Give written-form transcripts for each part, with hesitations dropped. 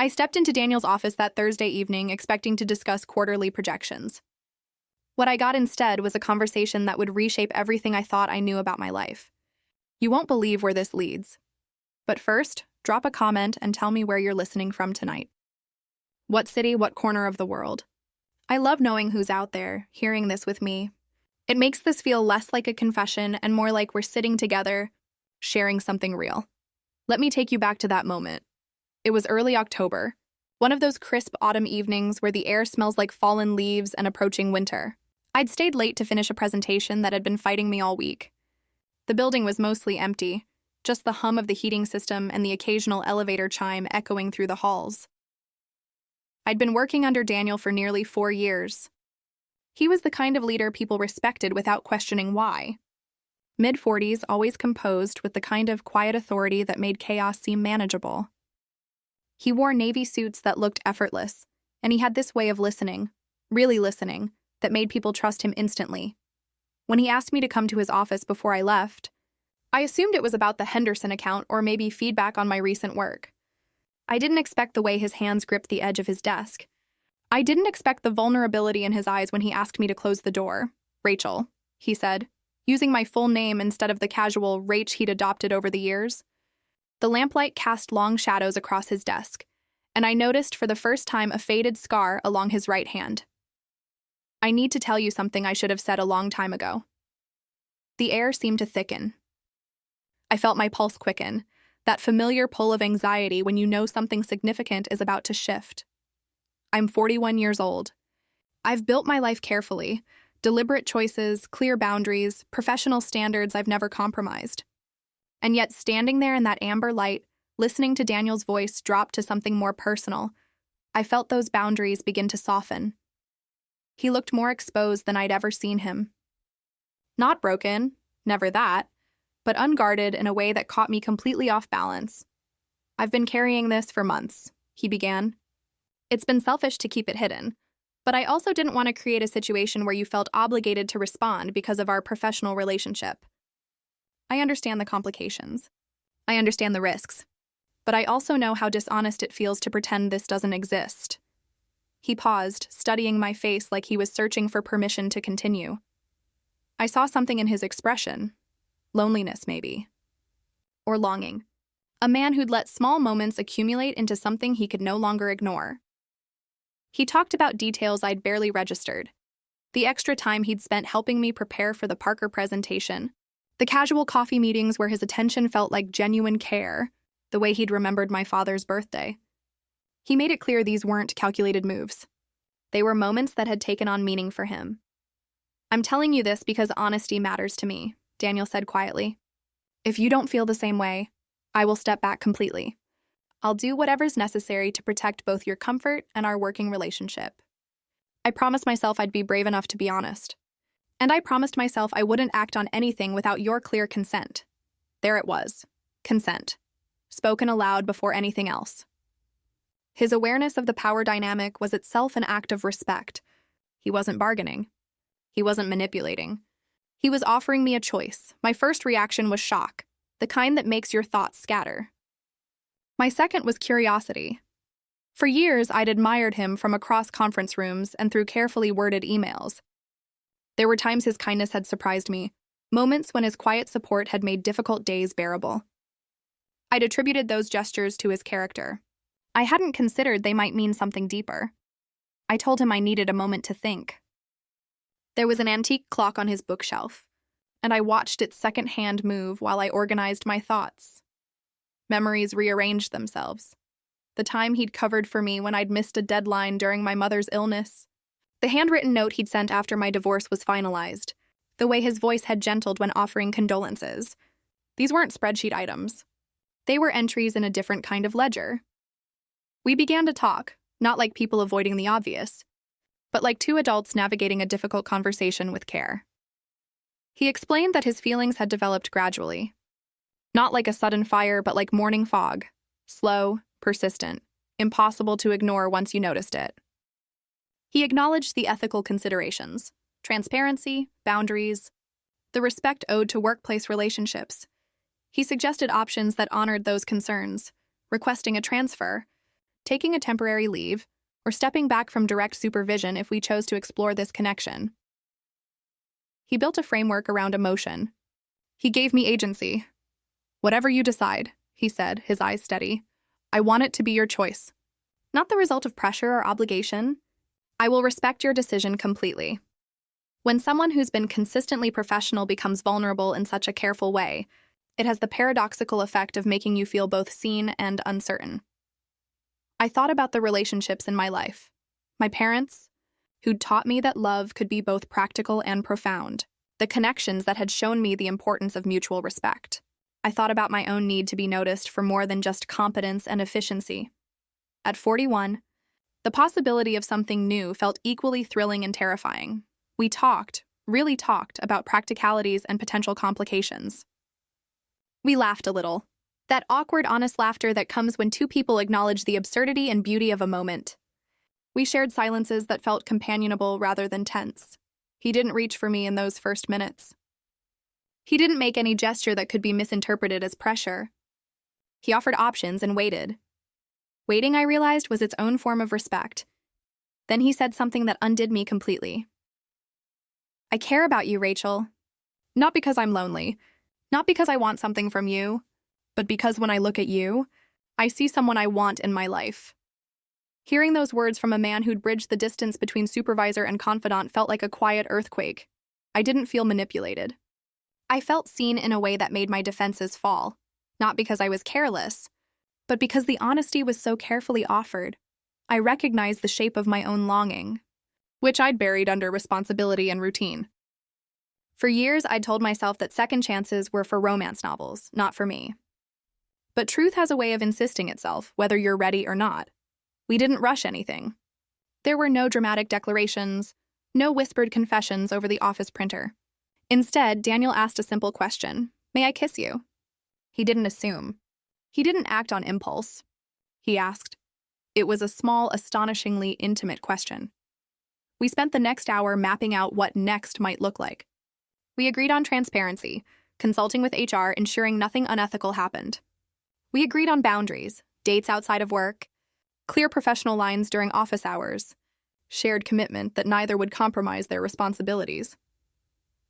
I stepped into Daniel's office that Thursday evening expecting to discuss quarterly projections. What I got instead was a conversation that would reshape everything I thought I knew about my life. You won't believe where this leads. But first, drop a comment and tell me where you're listening from tonight. What city, what corner of the world? I love knowing who's out there, hearing this with me. It makes this feel less like a confession and more like we're sitting together, sharing something real. Let me take you back to that moment. It was early October, one of those crisp autumn evenings where the air smells like fallen leaves and approaching winter. I'd stayed late to finish a presentation that had been fighting me all week. The building was mostly empty, just the hum of the heating system and the occasional elevator chime echoing through the halls. I'd been working under Daniel for nearly 4 years. He was the kind of leader people respected without questioning why. Mid-40s, always composed with the kind of quiet authority that made chaos seem manageable. He wore navy suits that looked effortless, and he had this way of listening, really listening, that made people trust him instantly. When he asked me to come to his office before I left, I assumed it was about the Henderson account or maybe feedback on my recent work. I didn't expect the way his hands gripped the edge of his desk. I didn't expect the vulnerability in his eyes when he asked me to close the door. "Rachel," he said, using my full name instead of the casual Rach he'd adopted over the years. The lamplight cast long shadows across his desk, and I noticed for the first time a faded scar along his right hand. "I need to tell you something I should have said a long time ago." The air seemed to thicken. I felt my pulse quicken, that familiar pull of anxiety when you know something significant is about to shift. I'm 41 years old. I've built my life carefully, deliberate choices, clear boundaries, professional standards I've never compromised. And yet, standing there in that amber light, listening to Daniel's voice drop to something more personal, I felt those boundaries begin to soften. He looked more exposed than I'd ever seen him. Not broken, never that, but unguarded in a way that caught me completely off balance. "I've been carrying this for months," he began. "It's been selfish to keep it hidden, but I also didn't want to create a situation where you felt obligated to respond because of our professional relationship. I understand the complications. I understand the risks. But I also know how dishonest it feels to pretend this doesn't exist." He paused, studying my face like he was searching for permission to continue. I saw something in his expression. Loneliness, maybe. Or longing. A man who'd let small moments accumulate into something he could no longer ignore. He talked about details I'd barely registered. The extra time he'd spent helping me prepare for the Parker presentation. The casual coffee meetings where his attention felt like genuine care, the way he'd remembered my father's birthday. He made it clear these weren't calculated moves. They were moments that had taken on meaning for him. "I'm telling you this because honesty matters to me," Daniel said quietly. "If you don't feel the same way, I will step back completely. I'll do whatever's necessary to protect both your comfort and our working relationship. I promised myself I'd be brave enough to be honest. And I promised myself I wouldn't act on anything without your clear consent." There it was. Consent. Spoken aloud before anything else. His awareness of the power dynamic was itself an act of respect. He wasn't bargaining. He wasn't manipulating. He was offering me a choice. My first reaction was shock, the kind that makes your thoughts scatter. My second was curiosity. For years, I'd admired him from across conference rooms and through carefully worded emails. There were times his kindness had surprised me, moments when his quiet support had made difficult days bearable. I'd attributed those gestures to his character. I hadn't considered they might mean something deeper. I told him I needed a moment to think. There was an antique clock on his bookshelf, and I watched its second hand move while I organized my thoughts. Memories rearranged themselves. The time he'd covered for me when I'd missed a deadline during my mother's illness. The handwritten note he'd sent after my divorce was finalized. The way his voice had gentled when offering condolences. These weren't spreadsheet items. They were entries in a different kind of ledger. We began to talk, not like people avoiding the obvious, but like two adults navigating a difficult conversation with care. He explained that his feelings had developed gradually. Not like a sudden fire, but like morning fog. Slow, persistent, impossible to ignore once you noticed it. He acknowledged the ethical considerations, transparency, boundaries, the respect owed to workplace relationships. He suggested options that honored those concerns, requesting a transfer, taking a temporary leave, or stepping back from direct supervision if we chose to explore this connection. He built a framework around emotion. He gave me agency. "Whatever you decide," he said, his eyes steady. "I want it to be your choice. Not the result of pressure or obligation. I will respect your decision completely." When someone who's been consistently professional becomes vulnerable in such a careful way, it has the paradoxical effect of making you feel both seen and uncertain. I thought about the relationships in my life. My parents, who'd taught me that love could be both practical and profound. The connections that had shown me the importance of mutual respect. I thought about my own need to be noticed for more than just competence and efficiency. At 41, the possibility of something new felt equally thrilling and terrifying. We talked, really talked, about practicalities and potential complications. We laughed a little. That awkward, honest laughter that comes when two people acknowledge the absurdity and beauty of a moment. We shared silences that felt companionable rather than tense. He didn't reach for me in those first minutes. He didn't make any gesture that could be misinterpreted as pressure. He offered options and waited. Waiting, I realized, was its own form of respect. Then he said something that undid me completely. "I care about you, Rachel. Not because I'm lonely. Not because I want something from you. But because when I look at you, I see someone I want in my life." Hearing those words from a man who'd bridged the distance between supervisor and confidant felt like a quiet earthquake. I didn't feel manipulated. I felt seen in a way that made my defenses fall, not because I was careless, but because the honesty was so carefully offered. I recognized the shape of my own longing, which I'd buried under responsibility and routine. For years, I'd told myself that second chances were for romance novels, not for me. But truth has a way of insisting itself, whether you're ready or not. We didn't rush anything. There were no dramatic declarations, no whispered confessions over the office printer. Instead, Daniel asked a simple question: "May I kiss you?" He didn't assume. He didn't act on impulse. He asked. It was a small, astonishingly intimate question. We spent the next hour mapping out what next might look like. We agreed on transparency, consulting with HR, ensuring nothing unethical happened. We agreed on boundaries, dates outside of work, clear professional lines during office hours, shared commitment that neither would compromise their responsibilities.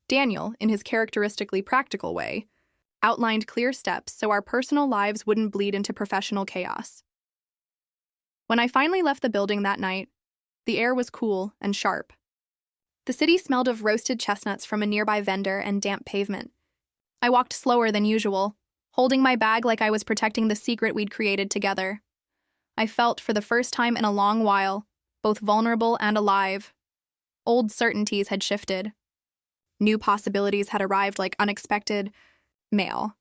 Daniel, in his characteristically practical way, outlined clear steps so our personal lives wouldn't bleed into professional chaos. When I finally left the building that night, the air was cool and sharp. The city smelled of roasted chestnuts from a nearby vendor and damp pavement. I walked slower than usual, holding my bag like I was protecting the secret we'd created together. I felt, for the first time in a long while, both vulnerable and alive. Old certainties had shifted. New possibilities had arrived like unexpected mail.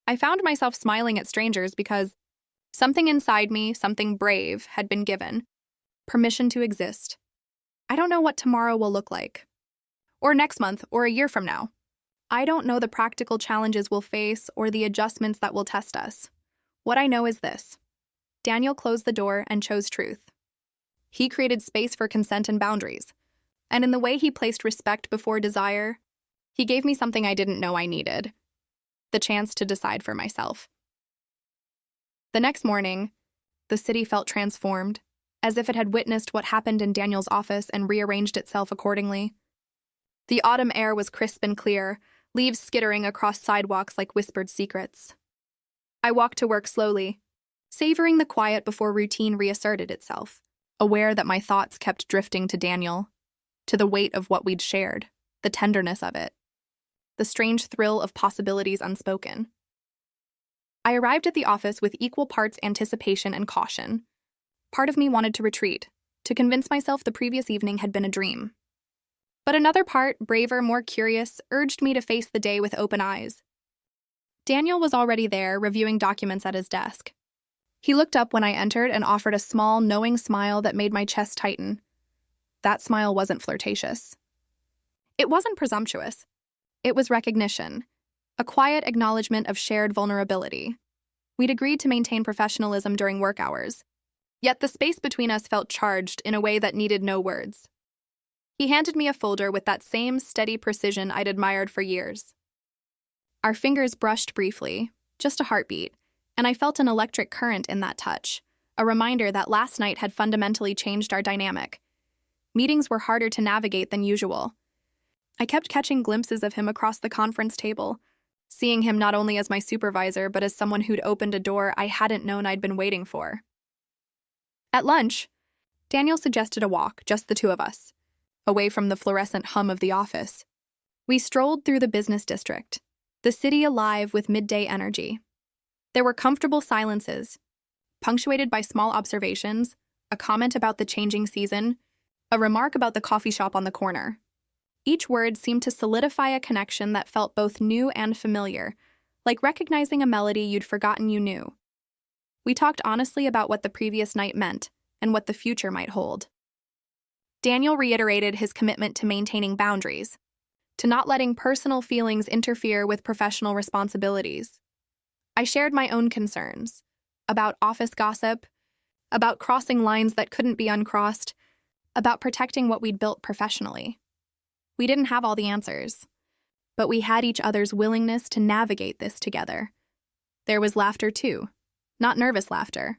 I found myself smiling at strangers because something inside me, something brave, had been given. Permission to exist. I don't know what tomorrow will look like. Or next month, or a year from now. I don't know the practical challenges we'll face or the adjustments that will test us. What I know is this. Daniel closed the door and chose truth. He created space for consent and boundaries. And in the way he placed respect before desire, he gave me something I didn't know I needed. The chance to decide for myself. The next morning, the city felt transformed, as if it had witnessed what happened in Daniel's office and rearranged itself accordingly. The autumn air was crisp and clear, leaves skittering across sidewalks like whispered secrets. I walked to work slowly, savoring the quiet before routine reasserted itself, aware that my thoughts kept drifting to Daniel, to the weight of what we'd shared, the tenderness of it, the strange thrill of possibilities unspoken. I arrived at the office with equal parts anticipation and caution. Part of me wanted to retreat, to convince myself the previous evening had been a dream. But another part, braver, more curious, urged me to face the day with open eyes. Daniel was already there, reviewing documents at his desk. He looked up when I entered and offered a small, knowing smile that made my chest tighten. That smile wasn't flirtatious. It wasn't presumptuous. It was recognition, a quiet acknowledgement of shared vulnerability. We'd agreed to maintain professionalism during work hours, yet the space between us felt charged in a way that needed no words. He handed me a folder with that same steady precision I'd admired for years. Our fingers brushed briefly, just a heartbeat, and I felt an electric current in that touch, a reminder that last night had fundamentally changed our dynamic. Meetings were harder to navigate than usual. I kept catching glimpses of him across the conference table, seeing him not only as my supervisor but as someone who'd opened a door I hadn't known I'd been waiting for. At lunch, Daniel suggested a walk, just the two of us, away from the fluorescent hum of the office. We strolled through the business district, the city alive with midday energy. There were comfortable silences, punctuated by small observations, a comment about the changing season, a remark about the coffee shop on the corner. Each word seemed to solidify a connection that felt both new and familiar, like recognizing a melody you'd forgotten you knew. We talked honestly about what the previous night meant and what the future might hold. Daniel reiterated his commitment to maintaining boundaries, to not letting personal feelings interfere with professional responsibilities. I shared my own concerns about office gossip, about crossing lines that couldn't be uncrossed, about protecting what we'd built professionally. We didn't have all the answers, but we had each other's willingness to navigate this together. There was laughter too, not nervous laughter,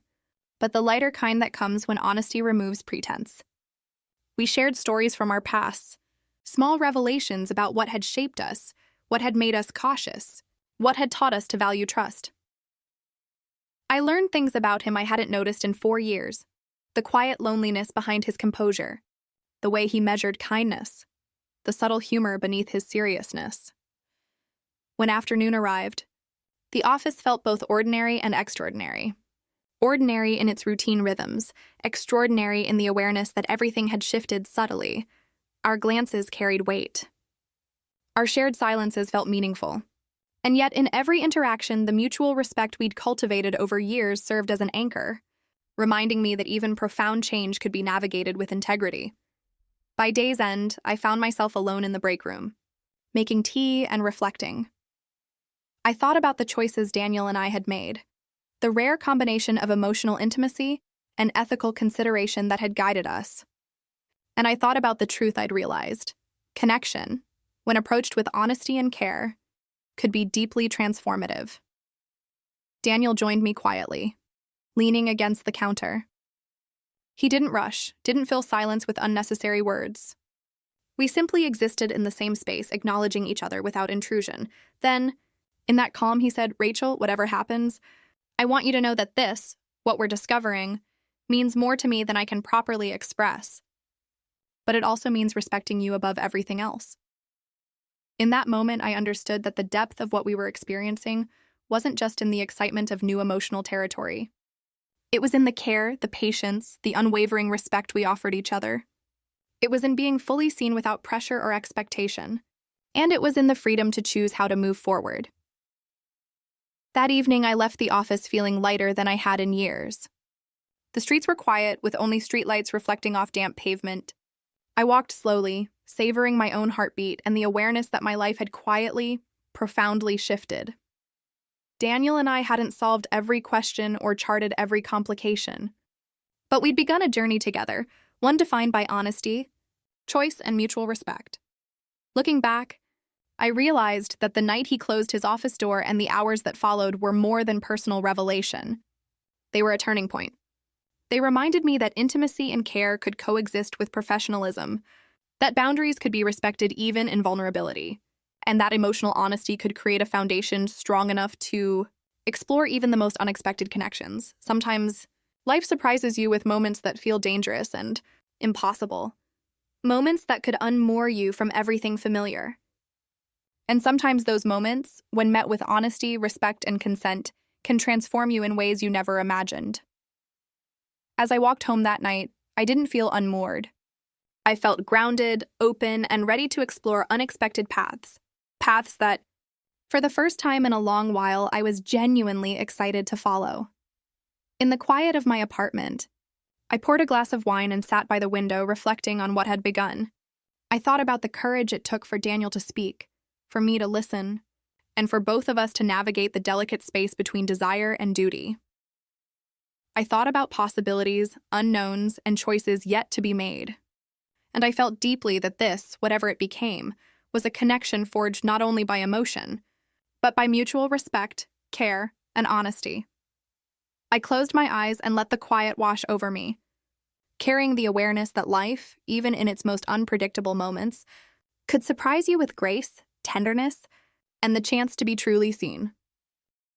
but the lighter kind that comes when honesty removes pretense. We shared stories from our pasts, small revelations about what had shaped us, what had made us cautious, what had taught us to value trust. I learned things about him I hadn't noticed in 4 years, the quiet loneliness behind his composure, the way he measured kindness, the subtle humor beneath his seriousness. When afternoon arrived, the office felt both ordinary and extraordinary. Ordinary in its routine rhythms, extraordinary in the awareness that everything had shifted subtly. Our glances carried weight. Our shared silences felt meaningful. And yet in every interaction, the mutual respect we'd cultivated over years served as an anchor, reminding me that even profound change could be navigated with integrity. By day's end, I found myself alone in the break room, making tea and reflecting. I thought about the choices Daniel and I had made, the rare combination of emotional intimacy and ethical consideration that had guided us. And I thought about the truth I'd realized. Connection, when approached with honesty and care, could be deeply transformative. Daniel joined me quietly, leaning against the counter. He didn't rush, didn't fill silence with unnecessary words. We simply existed in the same space, acknowledging each other without intrusion. Then, in that calm, he said, "Rachel, whatever happens, I want you to know that this, what we're discovering, means more to me than I can properly express. But it also means respecting you above everything else." In that moment, I understood that the depth of what we were experiencing wasn't just in the excitement of new emotional territory. It was in the care, the patience, the unwavering respect we offered each other. It was in being fully seen without pressure or expectation. And it was in the freedom to choose how to move forward. That evening, I left the office feeling lighter than I had in years. The streets were quiet, with only streetlights reflecting off damp pavement. I walked slowly, savoring my own heartbeat and the awareness that my life had quietly, profoundly shifted. Daniel and I hadn't solved every question or charted every complication. But we'd begun a journey together, one defined by honesty, choice, and mutual respect. Looking back, I realized that the night he closed his office door and the hours that followed were more than personal revelation. They were a turning point. They reminded me that intimacy and care could coexist with professionalism, that boundaries could be respected even in vulnerability, and that emotional honesty could create a foundation strong enough to explore even the most unexpected connections. Sometimes, life surprises you with moments that feel dangerous and impossible, moments that could unmoor you from everything familiar. And sometimes those moments, when met with honesty, respect, and consent, can transform you in ways you never imagined. As I walked home that night, I didn't feel unmoored. I felt grounded, open, and ready to explore unexpected paths that, for the first time in a long while, I was genuinely excited to follow. In the quiet of my apartment, I poured a glass of wine and sat by the window, reflecting on what had begun. I thought about the courage it took for Daniel to speak, for me to listen, and for both of us to navigate the delicate space between desire and duty. I thought about possibilities, unknowns, and choices yet to be made. And I felt deeply that this, whatever it became, was a connection forged not only by emotion, but by mutual respect, care, and honesty. I closed my eyes and let the quiet wash over me, carrying the awareness that life, even in its most unpredictable moments, could surprise you with grace, tenderness, and the chance to be truly seen.